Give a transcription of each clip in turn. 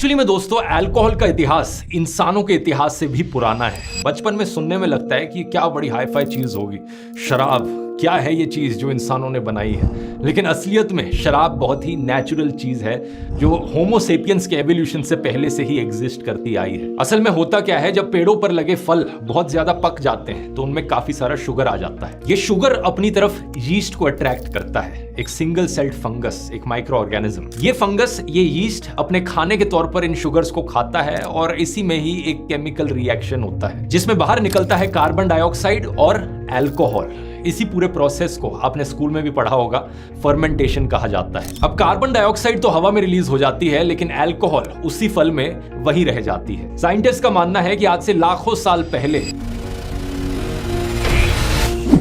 Actually में दोस्तों alcohol का इतिहास इंसानों के इतिहास से भी पुराना है। बचपन में सुनने में लगता है कि क्या बड़ी हाई फाई चीज होगी, शराब क्या है ये चीज जो इंसानों ने बनाई है। लेकिन असलियत में शराब बहुत ही नेचुरल चीज है जो होमो सेपियंस के एवोल्यूशन से पहले से ही एग्जिस्ट करती आई है। असल में होता क्या है, जब पेड़ों पर लगे फल बहुत ज्यादा पक जाते हैं तो उनमें काफी सारा शुगर आ जाता है। ये शुगर अपनी तरफ यीस्ट को अट्रैक्ट करता है, एक सिंगल सेल्ड फंगस, एक माइक्रो ऑर्गेनिज्म। ये फंगस, ये यीस्ट अपने खाने के तौर पर इन शुगर्स को खाता है और इसी में ही एक केमिकल रिएक्शन होता है जिसमें बाहर निकलता है कार्बन डाइऑक्साइड और अल्कोहल। इसी पूरे प्रोसेस को आपने स्कूल में भी पढ़ा होगा, फर्मेंटेशन कहा जाता है। अब कार्बन डाइऑक्साइड तो हवा में रिलीज हो जाती है लेकिन अल्कोहल उसी फल में वही रह जाती है। साइंटिस्ट का मानना है कि आज से लाखों साल पहले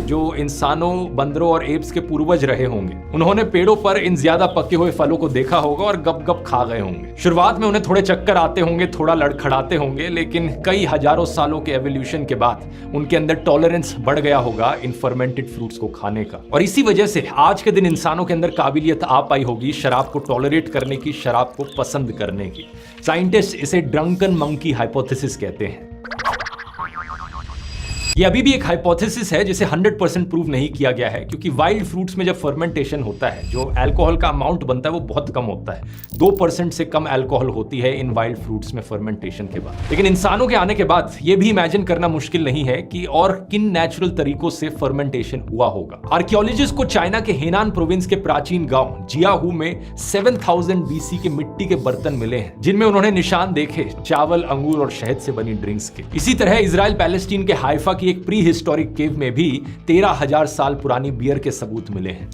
जो इंसानों, बंदरों और एप्स के पूर्वज रहे होंगे, उन्होंने पेड़ों पर इन ज्यादा पके हुए फलों को देखा होगा और गप गप खा गए होंगे। शुरुआत में उन्हें थोड़े चक्कर आते होंगे, थोड़ा लड़खड़ाते होंगे, लेकिन कई हजारों सालों के एवोल्यूशन के बाद उनके अंदर टॉलरेंस बढ़ गया होगा इन फर्मेंटेड फ्रूट्स को खाने का। और इसी वजह से आज के दिन इंसानों के अंदर काबिलियत आ पाई होगी शराब को टॉलरेट करने की, शराब को पसंद करने की। साइंटिस्ट इसे ड्रंकन मंकी हाइपोथेसिस कहते हैं। ये अभी भी एक हाइपोथेसिस है जिसे 100% प्रूव नहीं किया गया है, क्योंकि वाइल्ड फ्रूट्स में जब फर्मेंटेशन होता है जो अल्कोहल का अमाउंट बनता है वो बहुत कम होता है। 2% से कम अल्कोहल होती है इन वाइल्ड फ्रूट्स में फर्मेंटेशन के बाद। लेकिन इंसानों के आने के बाद ये भी इमेजिन करना मुश्किल नहीं है कि और किन नेचुरल तरीकों से फर्मेंटेशन हुआ होगा। आर्कियोलॉजिस्ट को चाइना के हेनान प्रोविंस के प्राचीन गांव जियाहू में 7000 BC के मिट्टी के बर्तन मिले हैं जिनमें उन्होंने निशान देखे चावल, अंगूर और शहद से बनी ड्रिंक्स के। इसी तरह इजराइल पैलेस्टीन के हाइफा एक प्री हिस्टोरिक केव में भी 13,000 साल पुरानी बियर के सबूत मिले हैं।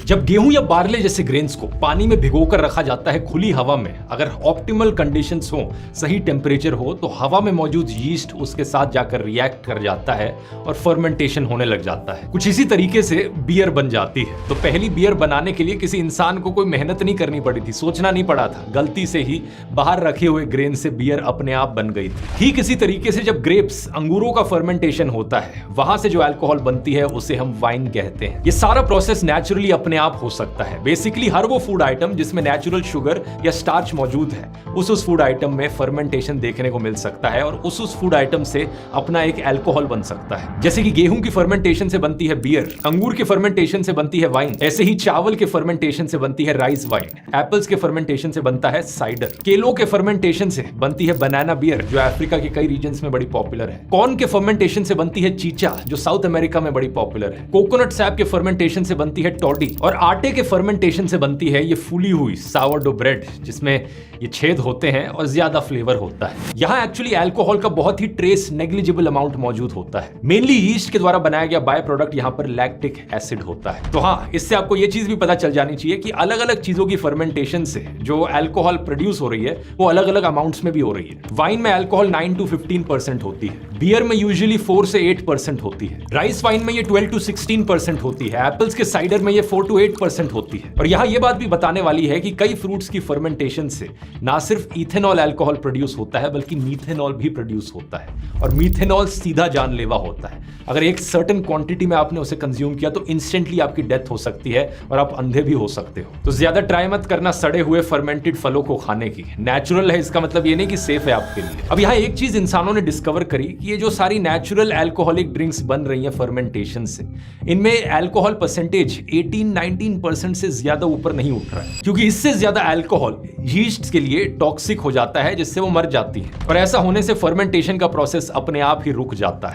जब गेहूं या बार्ले जैसे ग्रेन्स को पानी में भिगोकर रखा जाता है खुली हवा में, अगर ऑप्टिमल कंडीशंस हो, सही टेम्परेचर हो, तो हवा में मौजूद यीस्ट उसके साथ जाकर रिएक्ट कर जाता है और फर्मेंटेशन होने लग जाता है। कुछ इसी तरीके से बियर बन जाती है। तो पहली बियर बनाने के लिए किसी इंसान को कोई मेहनत नहीं करनी पड़ी थी, सोचना नहीं पड़ा था, गलती से ही बाहर रखे हुए ग्रेन से बियर अपने आप बन गई थी। ठीक इसी तरीके से जब ग्रेप्स, अंगूरों का फर्मेंटेशन होता है, वहां से जो अल्कोहल बनती है उसे हम वाइन कहते हैं। ये सारा प्रोसेस नेचुरली अपने आप हो सकता है। बेसिकली हर वो फूड आइटम जिसमें नेचुरल शुगर या स्टार्च मौजूद है, उस फूड आइटम में फर्मेंटेशन देखने को मिल सकता है और उस फूड आइटम से अपना एक अल्कोहल बन सकता है। जैसे कि गेहूं की फर्मेंटेशन से बनती है बियर, अंगूर के फर्मेंटेशन से बनती है वाइन, ऐसे ही चावल के फर्मेंटेशन से बनती है राइस वाइन, एप्पल्स के फर्मेंटेशन से बनता है साइडर, केलों के फर्मेंटेशन से बनती है बनाना बियर जो अफ्रीका के कई रीजन्स में बड़ी पॉपुलर है, कॉर्न के फर्मेंटेशन से बनती है चीचा जो साउथ अमेरिका में बड़ी पॉपुलर है, कोकोनट सैप के फर्मेंटेशन से बनती है टॉडी और आटे के फर्मेंटेशन से बनती है ये फूली हुई सावरडो ब्रेड जिसमें ये छेद होते हैं और ज्यादा फ्लेवर होता है। यहाँ एक्चुअली अल्कोहल का बहुत ही ट्रेस नेग्लिजिबल अमाउंट मौजूद होता है। मेनली यीस्ट के द्वारा बनाया गया बाय प्रोडक्ट यहाँ पर लैक्टिक एसिड होता है। तो हाँ, इससे आपको ये चीज भी पता चल जानी चाहिए कि अलग अलग चीजों की फर्मेंटेशन से जो अल्कोहल प्रोड्यूस हो रही है वो अलग अलग अमाउंट्स में भी हो रही है। वाइन में अल्कोहल 9 to 15% होती है, बियर में यूजुअली 4 से 8% होती है, राइस वाइन में ये 12 to 16% होती है, एप्पल्स के साइडर में ये 4 to 8% होती है। और यहाँ ये बात भी बताने वाली है कि कई फ्रूट्स की फर्मेंटेशन से ना सिर्फ इथेनॉल अल्कोहल प्रोड्यूस होता है बल्कि मीथेनॉल भी प्रोड्यूस होता है और मीथेनॉल सीधा जानलेवा होता है। अगर एक सर्टेन क्वांटिटी में आपने उसे कंज्यूम किया तो इंस्टेंटली आपकी डेथ हो सकती है और आप अंधे भी हो सकते हो। तो ज्यादा ट्राई मत करना सड़े हुए फर्मेंटेड फलों को खाने की। नेचुरल है इसका मतलब ये नहीं कि सेफ है आपके लिए। अब यहाँ एक चीज इंसानों ने डिस्कवर करी कि ये जो सारी नेचुरल अल्कोहलिक ड्रिंक्स बन रही है फर्मेंटेशन से, इनमें अल्कोहल परसेंटेज 18-19% से ज्यादा ऊपर नहीं उठ रहा है, क्योंकि इससे ज्यादा अल्कोहल यीस्ट के लिए टॉक्सिक हो जाता है जिससे वो मर जाती है और ऐसा होने से फर्मेंटेशन का प्रोसेस अपने आप ही रुक जाता है।